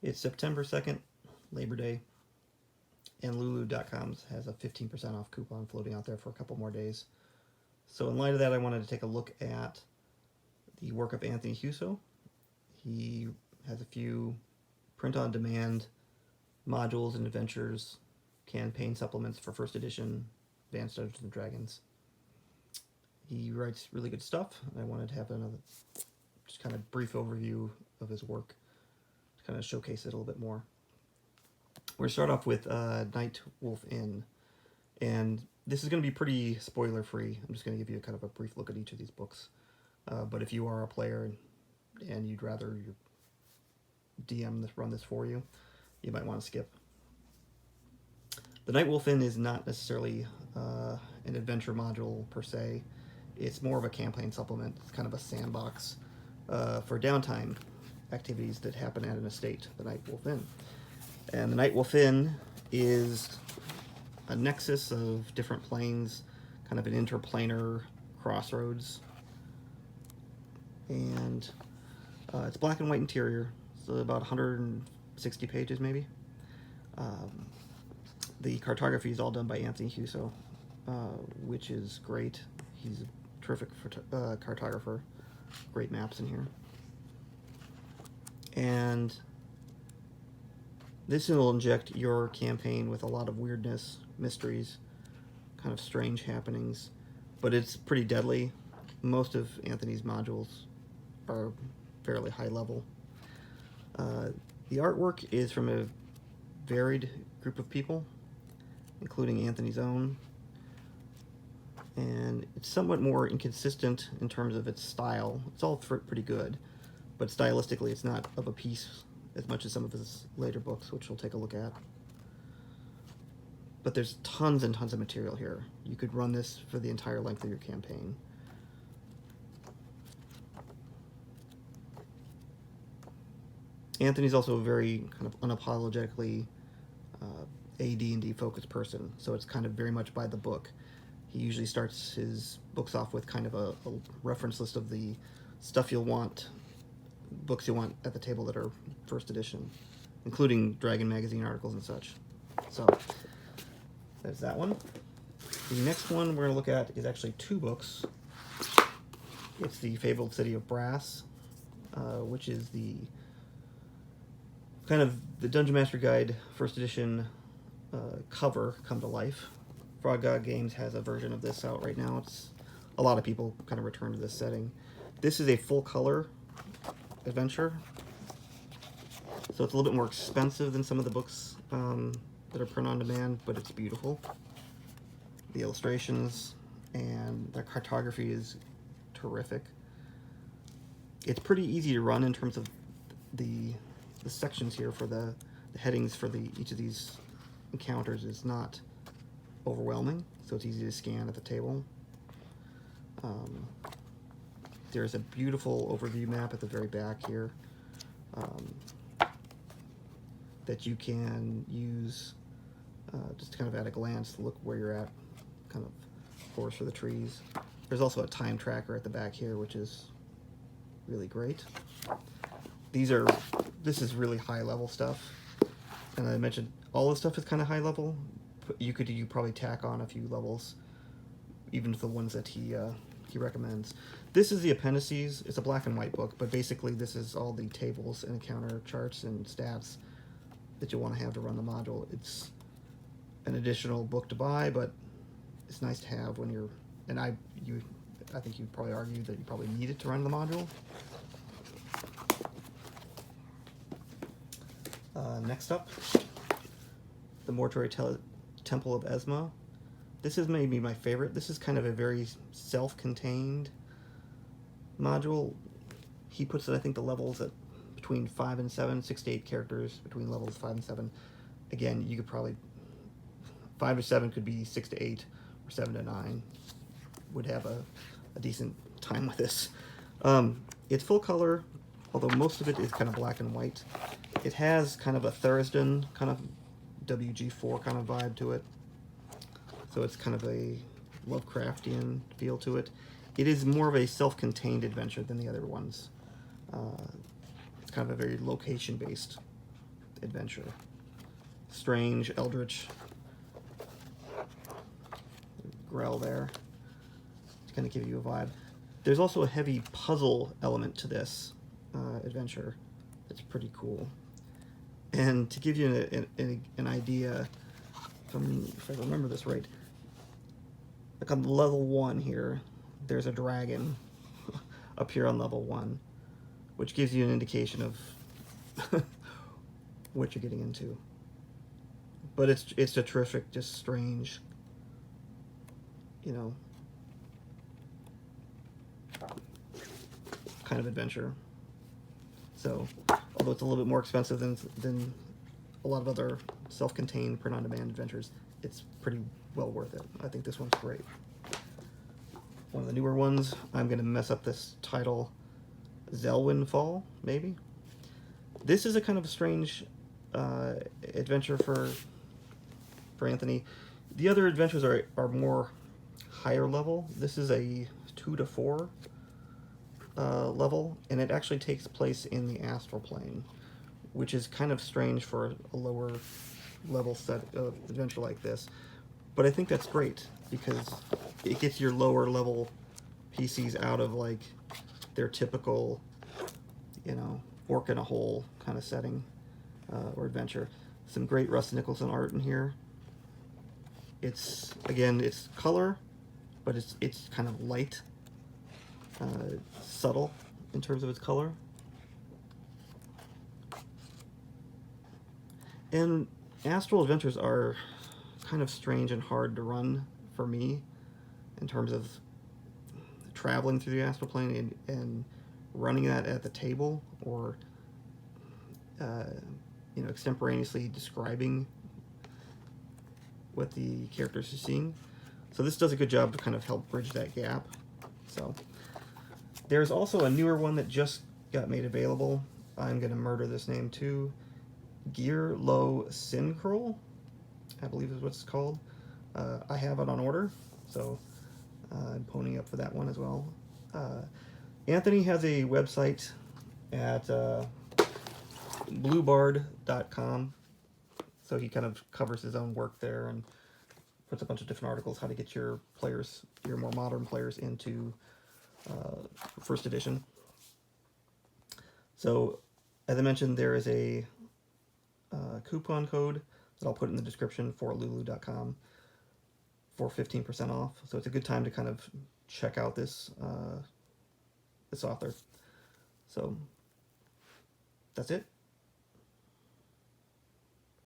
It's September 2nd, Labor Day, and Lulu.com has a 15% off coupon floating out there for a couple more days. So in light of that, I wanted to take a look at the work of Anthony Huso. He has a few print-on-demand modules and adventures, campaign supplements for first edition Advanced Dungeons & Dragons. He writes really good stuff, and I wanted to have another just kind of brief overview of his work to kind of showcase it a little bit more. We're going to start off with Night Wolf Inn, and this is going to be pretty spoiler-free. I'm just going to give you kind of a brief look at each of these books. But if you are a player and you'd rather your DM run this for you, you might want to skip. The Night Wolf Inn is not necessarily an adventure module per se. It's more of a campaign supplement. It's kind of a sandbox for downtime activities that happen at an estate, the Night Wolf Inn. And the Night Wolf Inn is a nexus of different planes, kind of an interplanar crossroads. And it's black and white interior, so about 160 pages maybe. The cartography is all done by Anthony Huso, which is great. He's a terrific cartographer. Great maps in here. And this will inject your campaign with a lot of weirdness, mysteries, kind of strange happenings, but it's pretty deadly. Most of Anthony's modules are fairly high level. The artwork is from a varied group of people, including Anthony's own, and it's somewhat more inconsistent in terms of its style. It's all pretty good, but stylistically it's not of a piece as much as some of his later books, which we'll take a look at. But there's tons and tons of material here. You could run this for the entire length of your campaign. Anthony's also a very kind of unapologetically AD&D focused person, so it's kind of very much by the book. He usually starts his books off with kind of a reference list of the stuff you'll want, books you'll want at the table that are first edition, including Dragon Magazine articles and such. So there's that one. The next one we're going to look at is actually two books. It's the Fabled City of Brass, which is the kind of the Dungeon Master Guide first edition cover come to life. Frog God Games has a version of this out right now. It's a lot of people kind of return to this setting. This is a full color adventure, so it's a little bit more expensive than some of the books that are print on demand, but it's beautiful. The illustrations and the cartography is terrific. It's pretty easy to run in terms of the sections here for the headings for each of these encounters is not overwhelming, so it's easy to scan at the table. There's a beautiful overview map at the very back here that you can use just kind of at a glance to look where you're at, kind of forest for the trees. There's also a time tracker at the back here, which is really great. This is really high level stuff, and I mentioned all this stuff is kind of high level. You probably tack on a few levels, even to the ones that he recommends. This is the appendices. It's a black and white book, but basically this is all the tables and encounter charts and stats that you want to have to run the module. It's an additional book to buy, but it's nice to have when you're. And I think you'd probably argue that you probably need it to run the module. Next up, the Mortuary Temple of Esma. This is maybe my favorite. This is kind of a very self-contained module. He puts it, I think, the levels at between 5 and 7, 6 to 8 characters between levels 5 and 7. Again, you could probably 5 to 7 could be 6 to 8 or 7 to 9. Would have a decent time with this. It's full color, although most of it is kind of black and white. It has kind of a Thurston kind of WG4 kind of vibe to it. So it's kind of a Lovecraftian feel to it. It is more of a self-contained adventure than the other ones. It's kind of a very location-based adventure. Strange, eldritch, grell there. It's going to give you a vibe. There's also a heavy puzzle element to this adventure. It's pretty cool. And to give you an idea, if I remember this right, like on level 1 here, there's a dragon up here on level 1, which gives you an indication of what you're getting into. But it's a terrific, just strange, you know, kind of adventure. So, although it's a little bit more expensive than a lot of other self-contained print-on-demand adventures, it's pretty well worth it. I think this one's great. One of the newer ones, I'm going to mess up this title, Windfall, maybe? This is a kind of a strange adventure for Anthony. The other adventures are more higher level. This is a 2 to 4 level, and it actually takes place in the astral plane, which is kind of strange for a lower level set of adventure like this. But I think that's great because it gets your lower level PCs out of like their typical, you know, orc in a hole kind of setting or adventure. Some great Russ Nicholson art in here. It's, again, it's color, but it's kind of light, subtle in terms of its color. And astral adventures are kind of strange and hard to run for me in terms of traveling through the astral plane and running that at the table, or you know, extemporaneously describing what the characters are seeing. So this does a good job to kind of help bridge that gap. So there's also a newer one that just got made available. I'm going to murder this name too. Gear Low Synchro, I believe is what it's called. I have it on order, so I'm ponying up for that one as well. Anthony has a website at bluebard.com, so he kind of covers his own work there and puts a bunch of different articles how to get your players, your more modern players, into first edition. So as I mentioned, there is a coupon code that I'll put in the description for lulu.com for 15% off. So it's a good time to kind of check out this this author. So that's it.